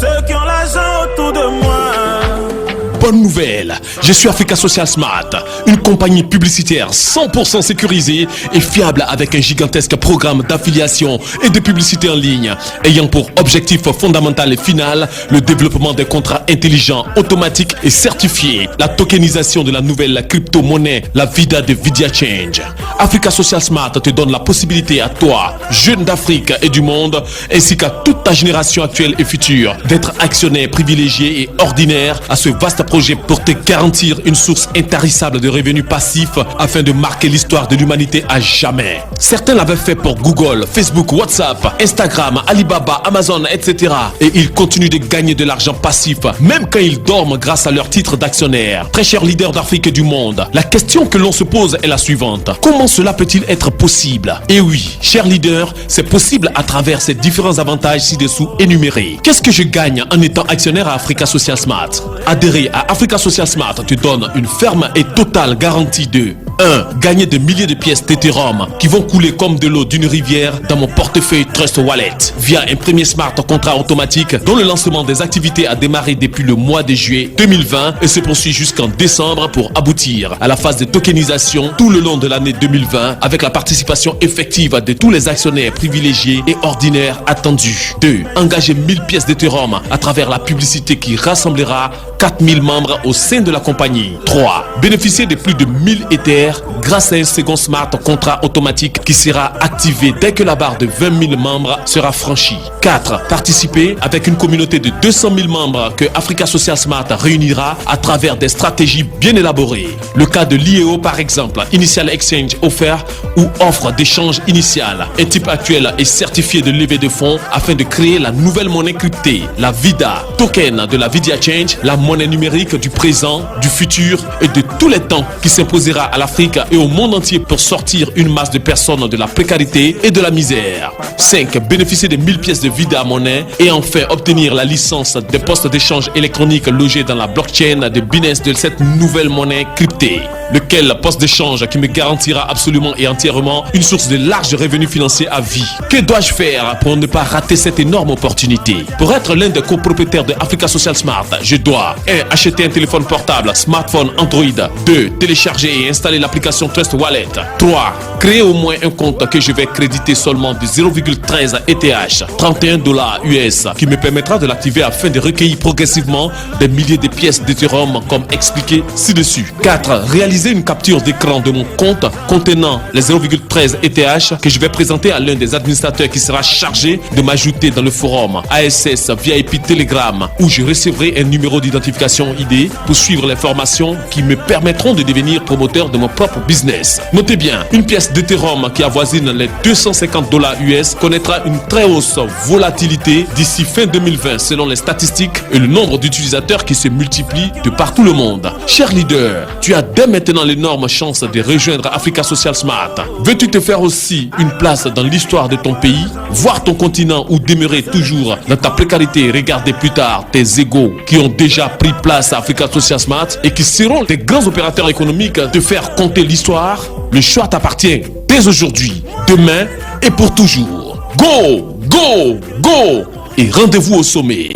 ceux qui ont l'argent autour de moi. Bonne nouvelle, je suis Africa Social Smart, une compagnie publicitaire 100% sécurisée et fiable avec un gigantesque programme d'affiliation et de publicité en ligne, ayant pour objectif fondamental et final le développement des contrats intelligents, automatiques et certifiés, la tokenisation de la nouvelle crypto-monnaie, la Vida de VidiaChange. Africa Social Smart te donne la possibilité à toi, jeune d'Afrique et du monde, ainsi qu'à toute ta génération actuelle et future, d'être actionnaire privilégié et ordinaire à ce vaste projet pour te garantir une source intarissable de revenus passifs afin de marquer l'histoire de l'humanité à jamais. Certains l'avaient fait pour Google, Facebook, WhatsApp, Instagram, Alibaba, Amazon, etc. Et ils continuent de gagner de l'argent passif, même quand ils dorment grâce à leur titre d'actionnaire. Très chers leaders d'Afrique et du monde, la question que l'on se pose est la suivante. Comment cela peut-il être possible? Et oui, chers leaders, c'est possible à travers ces différents avantages ci-dessous énumérés. Qu'est-ce que je gagne en étant actionnaire à Africa Social Smart? Adhérer à Africa Social Smart te donne une ferme et totale garantie de 1. Gagner des milliers de pièces d'Ethereum qui vont couler comme de l'eau d'une rivière dans mon portefeuille Trust Wallet via un premier smart contrat automatique dont le lancement des activités a démarré depuis le mois de juillet 2020 et se poursuit jusqu'en décembre pour aboutir à la phase de tokenisation tout le long de l'année 2020 avec la participation effective de tous les actionnaires privilégiés et ordinaires attendus. 2. Engager 1000 pièces d'Ethereum à travers la publicité qui rassemblera 4000 membres au sein de la compagnie. 3. Bénéficier de plus de 1000 Ethers grâce à un second smart contrat automatique qui sera activé dès que la barre de 20 000 membres sera franchie. 4. Participer avec une communauté de 200 000 membres que Africa Social Smart réunira à travers des stratégies bien élaborées. Le cas de l'IEO par exemple, Initial Exchange Offer ou offre d'échange initial, un type actuel et certifié de levée de fonds afin de créer la nouvelle monnaie cryptée, la VIDA, token de la VidiaChange, la monnaie numérique du présent, du futur et de tous les temps qui s'imposera à l'Afrique et au monde entier pour sortir une masse de personnes de la précarité et de la misère. 5. Bénéficier des 1000 pièces de VIDA monnaie et enfin obtenir la licence des postes d'échange électronique logés dans la blockchain de Binance de cette nouvelle monnaie cryptée. Lequel poste d'échange qui me garantira absolument et entièrement une source de larges revenus financiers à vie. Que dois-je faire pour ne pas rater cette énorme opportunité? Pour être l'un des copropriétaires de Africa Social Smart, je dois 1. Acheter un téléphone portable, smartphone Android. 2. Télécharger et installer l'application Trust Wallet. 3. Créer au moins un compte que je vais créditer seulement de 0,13 ETH, 31 $ US, qui me permettra de l'activer afin de recueillir progressivement des milliers de pièces d'Ethereum comme expliqué ci-dessus. 4. Réaliser une capture d'écran de mon compte contenant les 0,13 ETH que je vais présenter à l'un des administrateurs qui sera chargé de m'ajouter dans le forum ASS VIP Telegram où je recevrai un numéro d'identification ID pour suivre les formations qui me permettront de devenir promoteur de mon propre business. Notez bien, une pièce d'Ethereum qui avoisine les 250 $ US connaîtra une très hausse volatilité d'ici fin 2020 selon les statistiques et le nombre d'utilisateurs qui se multiplient de partout le monde. Cher leader, tu as dès maintenant l'énorme chance de rejoindre Africa Social Smart. Veux-tu te faire aussi une place dans l'histoire de ton pays, voir ton continent ou demeurer toujours dans ta précarité et regarder plus tard tes égaux qui ont déjà pris place à Africa Social Smart et qui seront des grands opérateurs économiques te faire compter l'histoire? Le choix t'appartient dès aujourd'hui, demain et pour toujours. Go, go, go! Et rendez-vous au sommet.